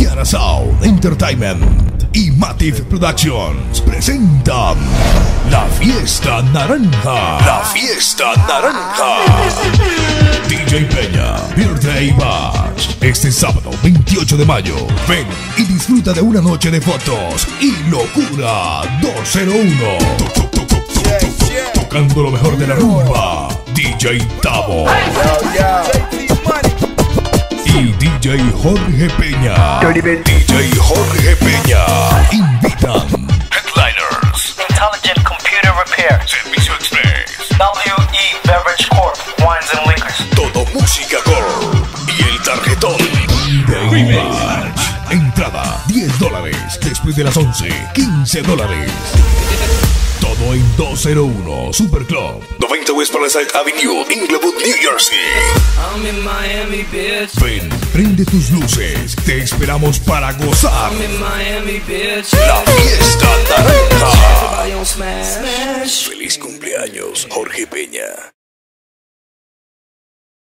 Kiara Sound Entertainment y Matif Productions presentan La Fiesta Naranja. La Fiesta Naranja. DJ Peña, Birthday Bash. Este sábado 28 de mayo. Ven y disfruta de una noche de fotos y locura 201. Tocando lo mejor de la rumba. DJ Tavo. Y DJ Jorge Peña. DJ Jorge Peña. Invitan Headliners, Intelligent Computer Repair, Servicio Express, WE Beverage Corp, Wines and Liquors. Todo Música Corp y el tarjetón de Match. Entrada $10. Después de las 11, $15. Todo en 201 Super Club, 90 West Palisade Avenue, Inglewood, New Jersey. I'm in Miami, bitch. Ven, prende tus luces. Te esperamos para gozar. I'm in Miami, bitch. La Fiesta Naranja. Everybody on smash. Feliz cumpleaños, Jorge Peña.